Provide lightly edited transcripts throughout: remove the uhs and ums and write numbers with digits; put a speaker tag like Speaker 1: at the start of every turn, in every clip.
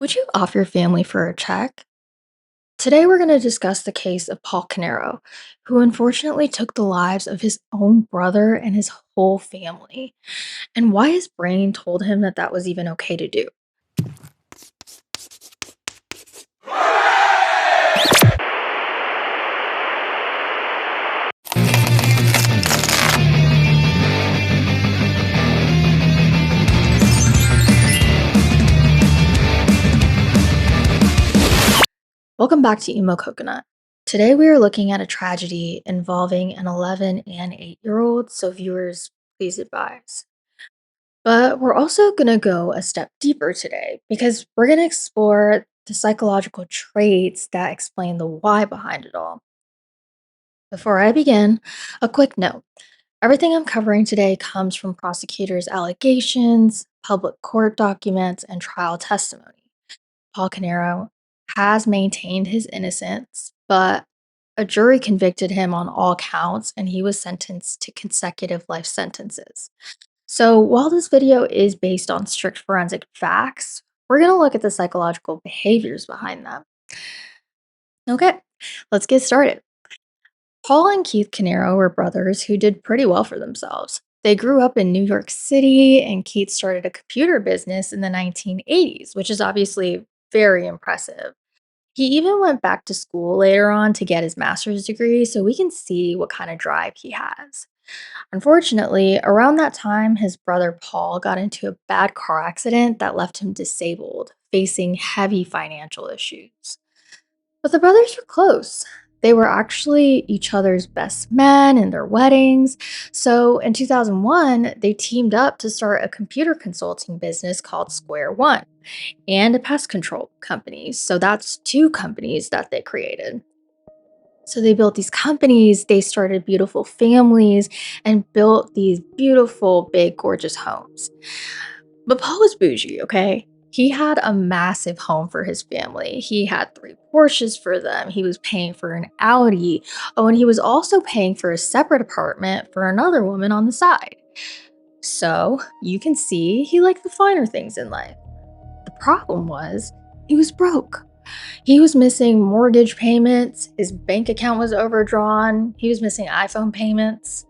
Speaker 1: Would you off your family for a check? Today, we're going to discuss the case of Paul Caneiro, who unfortunately took the lives of his own brother and his whole family, and why his brain told him that that was even okay to do. Welcome back to Emo Coconut. Today, we are looking at a tragedy involving an 11 and 8-year-old, so viewers, please advise. But we're also going to go a step deeper today because we're going to explore the psychological traits that explain the why behind it all. Before I begin, a quick note. Everything I'm covering today comes from prosecutors' allegations, public court documents, and trial testimony. Paul Canero has maintained his innocence, but a jury convicted him on all counts and he was sentenced to consecutive life sentences. So, while this video is based on strict forensic facts, we're going to look at the psychological behaviors behind them. Okay, let's get started. Paul and Keith Caneiro were brothers who did pretty well for themselves. They grew up in New York City, and Keith started a computer business in the 1980s, which is obviously very impressive. He even went back to school later on to get his master's degree, so we can see what kind of drive he has. Unfortunately, around that time, his brother Paul got into a bad car accident that left him disabled, facing heavy financial issues. But the brothers were close. They were actually each other's best men in their weddings. So in 2001, they teamed up to start a computer consulting business called Square One and a pest control company. So that's two companies that they created. So they built these companies, they started beautiful families, and built these beautiful, big, gorgeous homes. But Paul was bougie, okay? He had a massive home for his family. He had three Porsches for them. He was paying for an Audi. Oh, and he was also paying for a separate apartment for another woman on the side. So you can see he liked the finer things in life. The problem was he was broke. He was missing mortgage payments, his bank account was overdrawn, he was missing iPhone payments,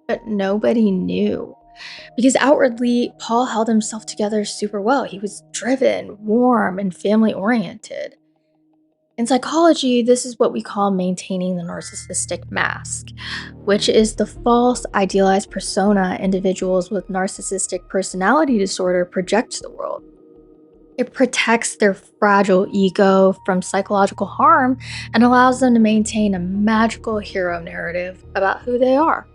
Speaker 1: but nobody knew. Because outwardly, Paul held himself together super well. He was driven, warm, and family oriented. In psychology, this is what we call maintaining the narcissistic mask, which is the false, idealized persona individuals with narcissistic personality disorder project to the world. It protects their fragile ego from psychological harm and allows them to maintain a magical hero narrative about who they are.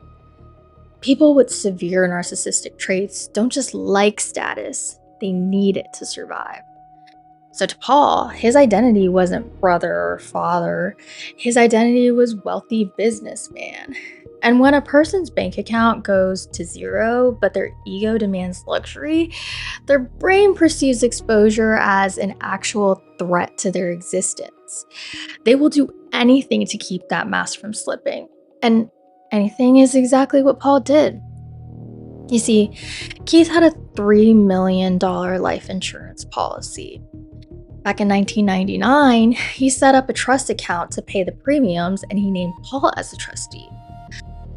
Speaker 1: People with severe narcissistic traits don't just like status, they need it to survive. So to Paul, his identity wasn't brother or father. His identity was wealthy businessman. And when a person's bank account goes to zero, but their ego demands luxury, their brain perceives exposure as an actual threat to their existence. They will do anything to keep that mask from slipping. And anything is exactly what Paul did. You see, Keith had a $3 million life insurance policy. Back in 1999, he set up a trust account to pay the premiums and he named Paul as the trustee.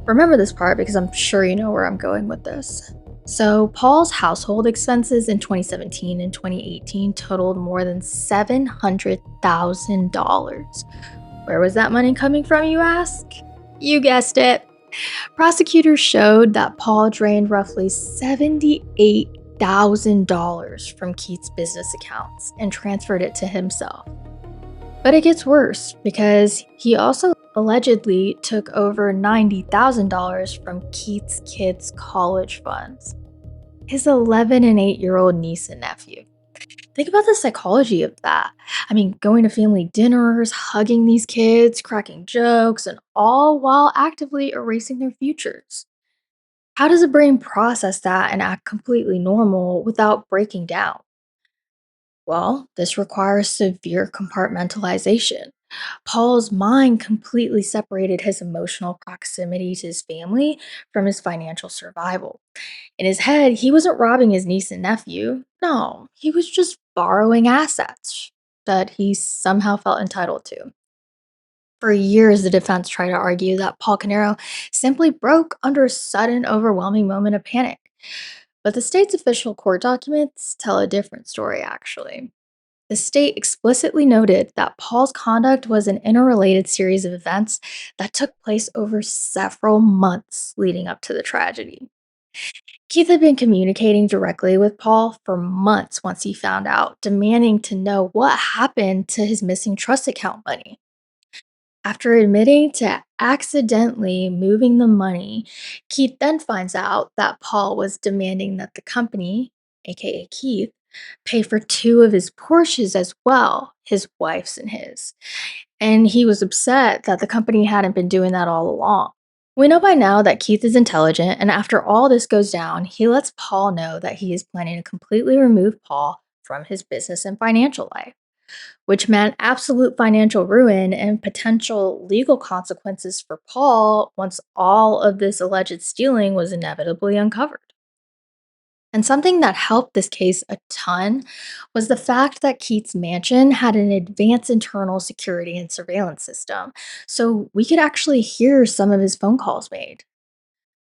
Speaker 1: Remember this part because I'm sure you know where I'm going with this. So, Paul's household expenses in 2017 and 2018 totaled more than $700,000. Where was that money coming from, you ask? You guessed it. Prosecutors showed that Paul drained roughly $78,000 from Keith's business accounts and transferred it to himself. But it gets worse because he also allegedly took over $90,000 from Keith's kids' college funds. His 11 and 8-year-old niece and nephew. Think about the psychology of that. I mean, going to family dinners, hugging these kids, cracking jokes, and all while actively erasing their futures. How does a brain process that and act completely normal without breaking down? Well, this requires severe compartmentalization. Paul's mind completely separated his emotional proximity to his family from his financial survival. In his head, he wasn't robbing his niece and nephew. No, he was just borrowing assets that he somehow felt entitled to. For years, the defense tried to argue that Paul Caneiro simply broke under a sudden, overwhelming moment of panic. But the state's official court documents tell a different story, actually. The state explicitly noted that Paul's conduct was an interrelated series of events that took place over several months leading up to the tragedy. Keith had been communicating directly with Paul for months once he found out, demanding to know what happened to his missing trust account money. After admitting to accidentally moving the money, Keith then finds out that Paul was demanding that the company, aka Keith, pay for two of his Porsches as well, his wife's and his. And he was upset that the company hadn't been doing that all along. We know by now that Keith is intelligent, and after all this goes down, he lets Paul know that he is planning to completely remove Paul from his business and financial life, which meant absolute financial ruin and potential legal consequences for Paul once all of this alleged stealing was inevitably uncovered. And something that helped this case a ton was the fact that Keith's mansion had an advanced internal security and surveillance system, so we could actually hear some of his phone calls made.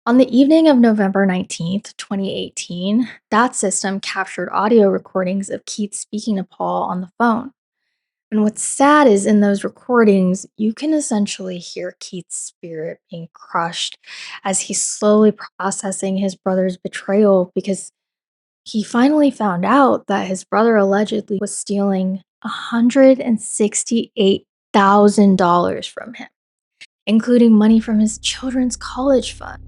Speaker 1: On the evening of November 19th, 2018, that system captured audio recordings of Keith speaking to Paul on the phone. And what's sad is in those recordings, you can essentially hear Keith's spirit being crushed as he's slowly processing his brother's betrayal because he finally found out that his brother allegedly was stealing $168,000 from him, including money from his children's college fund.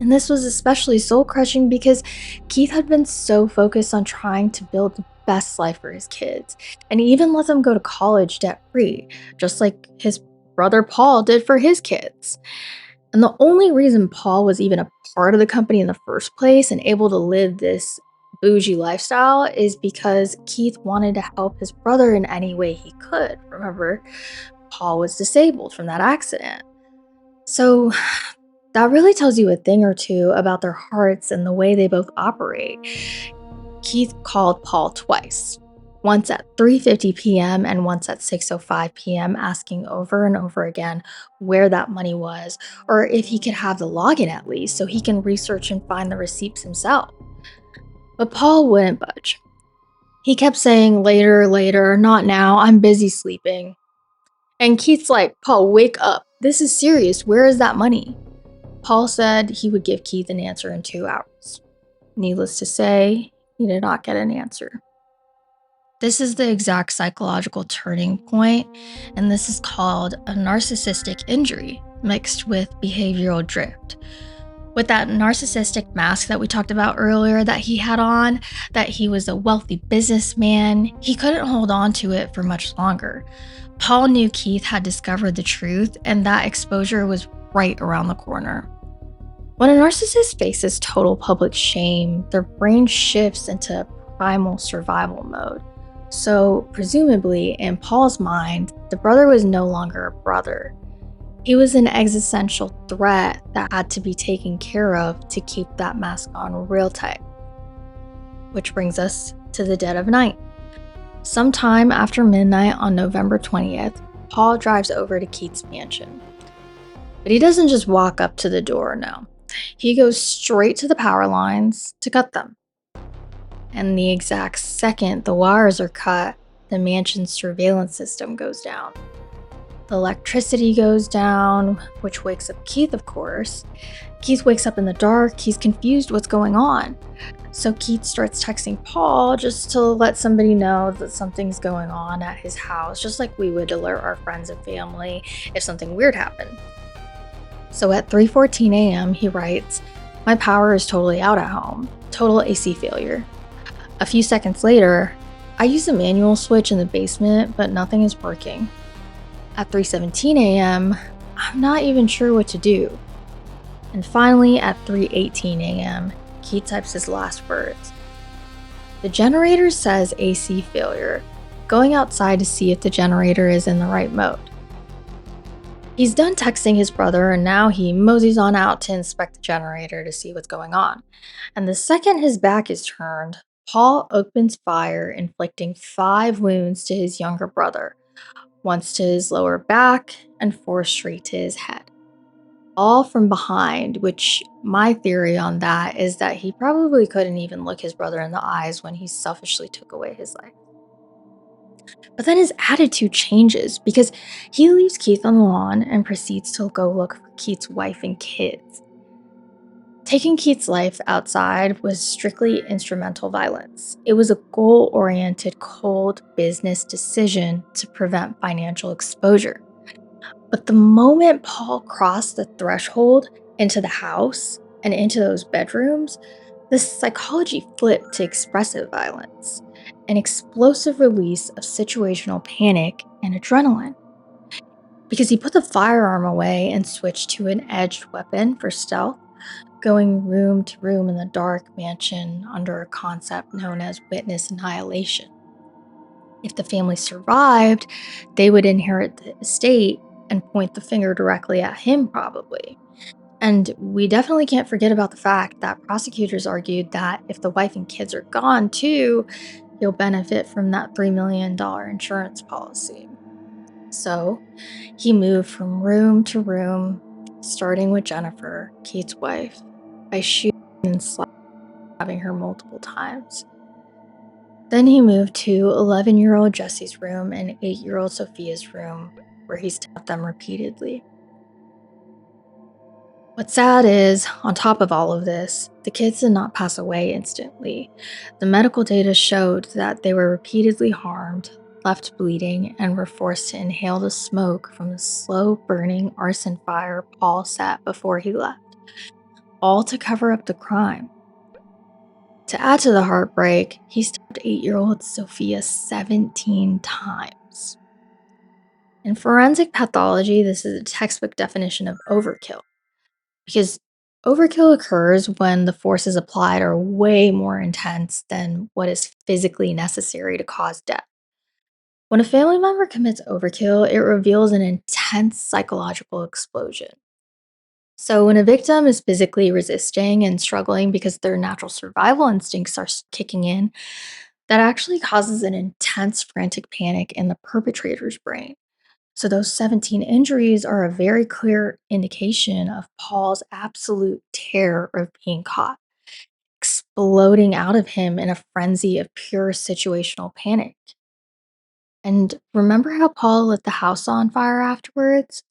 Speaker 1: And this was especially soul crushing because Keith had been so focused on trying to build the best life for his kids, and he even let them go to college debt free, just like his brother Paul did for his kids. And the only reason Paul was even a part of the company in the first place and able to live this bougie lifestyle is because Keith wanted to help his brother in any way he could. Remember, Paul was disabled from that accident. So that really tells you a thing or two about their hearts and the way they both operate. Keith called Paul twice, once at 3:50 p.m. and once at 6:05 p.m., asking over and over again where that money was or if he could have the login at least so he can research and find the receipts himself. But Paul wouldn't budge. He kept saying, later, later, not now, I'm busy sleeping. And Keith's like, Paul, wake up. This is serious. Where is that money? Paul said he would give Keith an answer in 2 hours. Needless to say, he did not get an answer. This is the exact psychological turning point, and this is called a narcissistic injury mixed with behavioral drift. With that narcissistic mask that we talked about earlier that he had on, that he was a wealthy businessman, he couldn't hold on to it for much longer. Paul knew Keith had discovered the truth, and that exposure was right around the corner. When a narcissist faces total public shame, their brain shifts into primal survival mode. So, presumably, in Paul's mind, the brother was no longer a brother. He was an existential threat that had to be taken care of to keep that mask on real tight. Which brings us to the dead of night. Sometime after midnight on November 20th, Paul drives over to Keith's mansion. But he doesn't just walk up to the door, no. He goes straight to the power lines to cut them. And the exact second the wires are cut, the mansion's surveillance system goes down. The electricity goes down, which wakes up Keith, of course. Keith wakes up in the dark. He's confused what's going on. So Keith starts texting Paul just to let somebody know that something's going on at his house, just like we would alert our friends and family if something weird happened. So at 3:14 a.m., he writes, "My power is totally out at home. Total AC failure." A few seconds later, "I use a manual switch in the basement, but nothing is working." At 3:17 a.m., "I'm not even sure what to do." And finally, at 3:18 a.m., Keith types his last words, The generator says AC failure, going outside to see if the generator is in the right mode. He's done texting his brother and now he moseys on out to inspect the generator to see what's going on. And the second his back is turned, Paul opens fire, inflicting 5 wounds to his younger brother, once to his lower back and 4 straight to his head. All from behind, which my theory on that is that he probably couldn't even look his brother in the eyes when he selfishly took away his life. But then his attitude changes because he leaves Keith on the lawn and proceeds to go look for Keith's wife and kids. Taking Keith's life outside was strictly instrumental violence. It was a goal-oriented, cold business decision to prevent financial exposure. But the moment Paul crossed the threshold into the house and into those bedrooms, the psychology flipped to expressive violence, an explosive release of situational panic and adrenaline. Because he put the firearm away and switched to an edged weapon for stealth, going room to room in the dark mansion under a concept known as witness annihilation. If the family survived, they would inherit the estate and point the finger directly at him, probably. And we definitely can't forget about the fact that prosecutors argued that if the wife and kids are gone too, he'll benefit from that $3 million insurance policy. So he moved from room to room, starting with Jennifer, Kate's wife, by shooting and stabbing her multiple times. Then he moved to 11-year-old Jesse's room and 8-year-old Sophia's room, where he stabbed them repeatedly. What's sad is, on top of all of this, the kids did not pass away instantly. The medical data showed that they were repeatedly harmed, left bleeding, and were forced to inhale the smoke from the slow-burning arson fire Paul set before he left, all to cover up the crime. To add to the heartbreak, he stabbed 8-year-old Sophia 17 times. In forensic pathology, this is a textbook definition of overkill, because overkill occurs when the forces applied are way more intense than what is physically necessary to cause death. When a family member commits overkill, it reveals an intense psychological explosion. So, when a victim is physically resisting and struggling because their natural survival instincts are kicking in, that actually causes an intense frantic panic in the perpetrator's brain. So, those 17 injuries are a very clear indication of Paul's absolute terror of being caught, exploding out of him in a frenzy of pure situational panic. And remember how Paul lit the house on fire afterwards?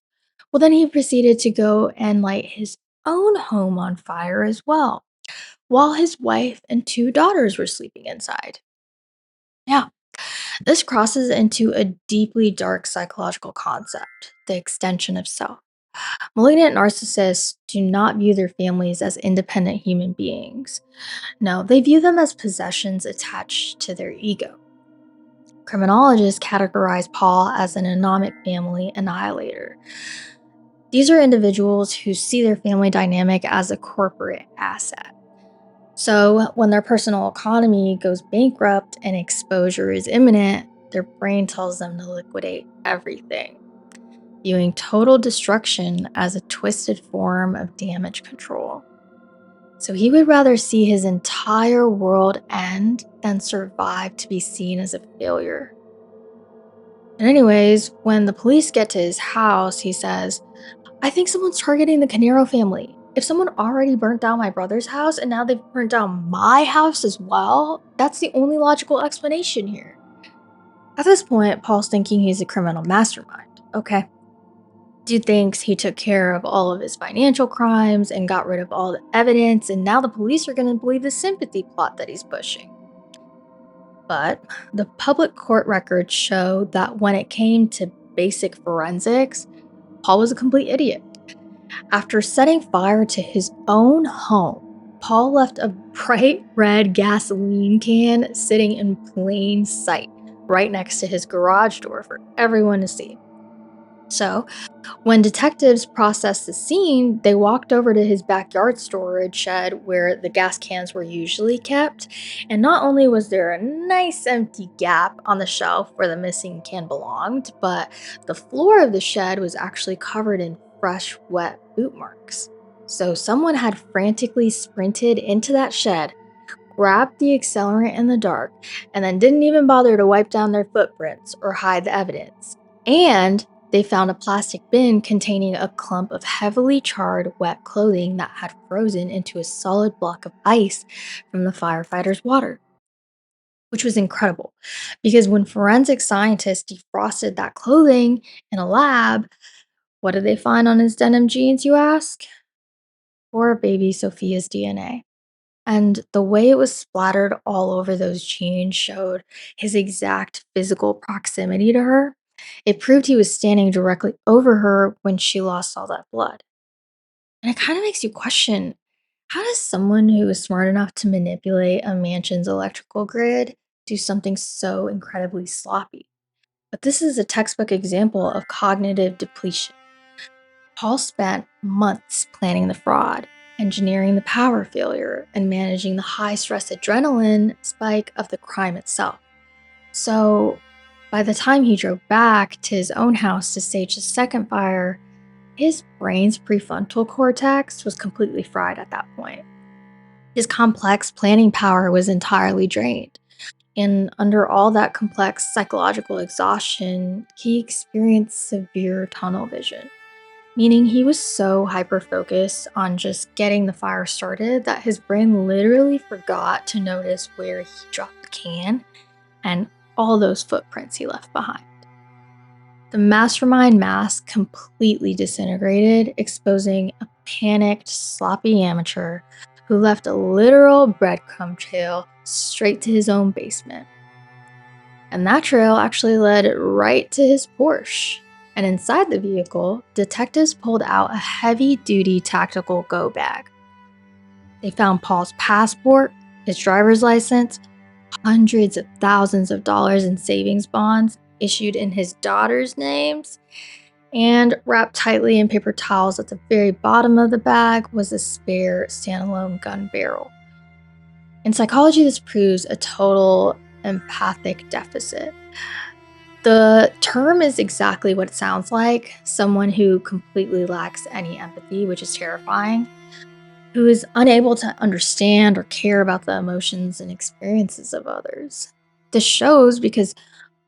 Speaker 1: Well, then he proceeded to go and light his own home on fire as well, while his wife and 2 daughters were sleeping inside. Yeah, this crosses into a deeply dark psychological concept, the extension of self. Malignant narcissists do not view their families as independent human beings. No, they view them as possessions attached to their ego. Criminologists categorize Paul as an anomic family annihilator. These are individuals who see their family dynamic as a corporate asset. So, when their personal economy goes bankrupt and exposure is imminent, their brain tells them to liquidate everything, viewing total destruction as a twisted form of damage control. So, he would rather see his entire world end than survive to be seen as a failure. And anyways, when the police get to his house, he says, "I think someone's targeting the Caneiro family. If someone already burnt down my brother's house and now they've burnt down my house as well, that's the only logical explanation here." At this point, Paul's thinking he's a criminal mastermind, okay? Dude thinks he took care of all of his financial crimes and got rid of all the evidence, and now the police are going to believe the sympathy plot that he's pushing. But the public court records show that when it came to basic forensics, Paul was a complete idiot. After setting fire to his own home, Paul left a bright red gasoline can sitting in plain sight right next to his garage door for everyone to see. So, when detectives processed the scene, they walked over to his backyard storage shed where the gas cans were usually kept. And not only was there a nice empty gap on the shelf where the missing can belonged, but the floor of the shed was actually covered in fresh, wet boot marks. So someone had frantically sprinted into that shed, grabbed the accelerant in the dark, and then didn't even bother to wipe down their footprints or hide the evidence. And they found a plastic bin containing a clump of heavily charred, wet clothing that had frozen into a solid block of ice from the firefighters' water, which was incredible because when forensic scientists defrosted that clothing in a lab, what did they find on his denim jeans, you ask? Poor baby Sophia's DNA. And the way it was splattered all over those jeans showed his exact physical proximity to her. It proved he was standing directly over her when she lost all that blood. And it kind of makes you question, how does someone who is smart enough to manipulate a mansion's electrical grid do something so incredibly sloppy? But this is a textbook example of cognitive depletion. Paul spent months planning the fraud, engineering the power failure, and managing the high stress adrenaline spike of the crime itself. So, by the time he drove back to his own house to stage the second fire, his brain's prefrontal cortex was completely fried at that point. His complex planning power was entirely drained. And under all that complex psychological exhaustion, he experienced severe tunnel vision, meaning he was so hyper focused on just getting the fire started that his brain literally forgot to notice where he dropped the can and all those footprints he left behind. The mastermind mask completely disintegrated, exposing a panicked, sloppy amateur who left a literal breadcrumb trail straight to his own basement. And that trail actually led right to his Porsche. And inside the vehicle, detectives pulled out a heavy-duty tactical go bag. They found Paul's passport, his driver's license, hundreds of thousands of dollars in savings bonds issued in his daughter's names, and wrapped tightly in paper towels at the very bottom of the bag was a spare standalone gun barrel. In psychology, this proves a total empathic deficit. The term is exactly what it sounds like, someone who completely lacks any empathy, which is terrifying, who is unable to understand or care about the emotions and experiences of others. This shows because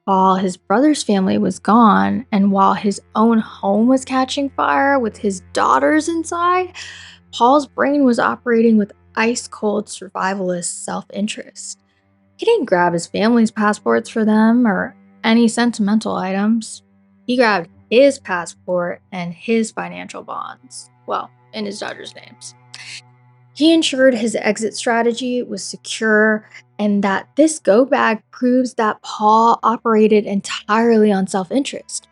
Speaker 1: while his brother's family was gone and while his own home was catching fire with his daughters inside, Paul's brain was operating with ice cold survivalist self interest. He didn't grab his family's passports for them or any sentimental items. He grabbed his passport and his financial bonds, well, in his daughter's names. He ensured his exit strategy was secure and that this go bag proves that Paul operated entirely on self interest.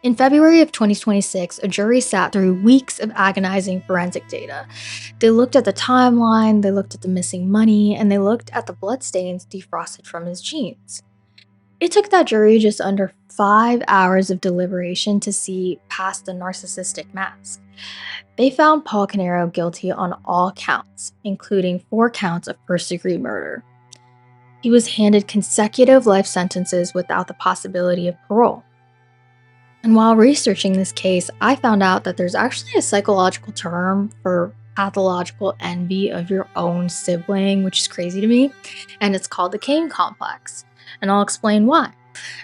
Speaker 1: In February of 2026, a jury sat through weeks of agonizing forensic data. They looked at the timeline, they looked at the missing money, and they looked at the bloodstains defrosted from his jeans. It took that jury just under 5 hours of deliberation to see past the narcissistic mask. They found Paul Caneiro guilty on all counts, including 4 counts of first-degree murder. He was handed consecutive life sentences without the possibility of parole. And while researching this case, I found out that there's actually a psychological term for pathological envy of your own sibling, which is crazy to me, and it's called the Cain complex. And I'll explain why.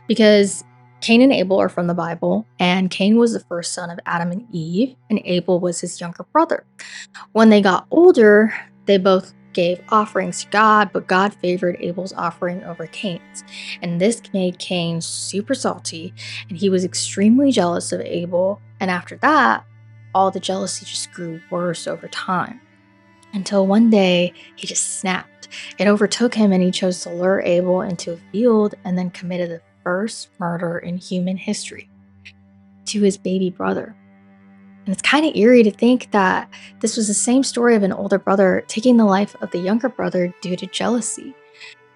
Speaker 1: Because Cain and Abel are from the Bible, and Cain was the first son of Adam and Eve, and Abel was his younger brother. When they got older, they both gave offerings to God, but God favored Abel's offering over Cain's. And this made Cain super salty, and he was extremely jealous of Abel. And after that, all the jealousy just grew worse over time. Until one day, he just snapped. It overtook him, and he chose to lure Abel into a field and then committed the first murder in human history to his baby brother. And it's kind of eerie to think that this was the same story of an older brother taking the life of the younger brother due to jealousy.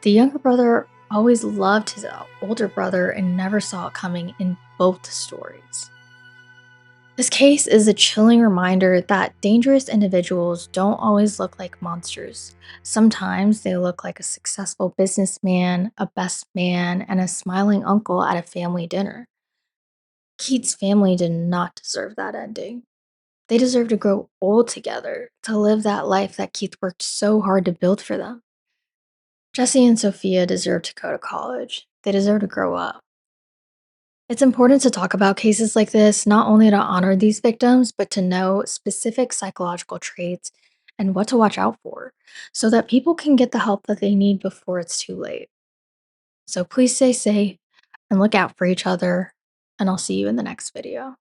Speaker 1: The younger brother always loved his older brother and never saw it coming in both stories. This case is a chilling reminder that dangerous individuals don't always look like monsters. Sometimes they look like a successful businessman, a best man, and a smiling uncle at a family dinner. Keith's family did not deserve that ending. They deserve to grow old together, to live that life that Keith worked so hard to build for them. Jesse and Sophia deserve to go to college. They deserve to grow up. It's important to talk about cases like this, not only to honor these victims, but to know specific psychological traits and what to watch out for so that people can get the help that they need before it's too late. So please stay safe and look out for each other, and I'll see you in the next video.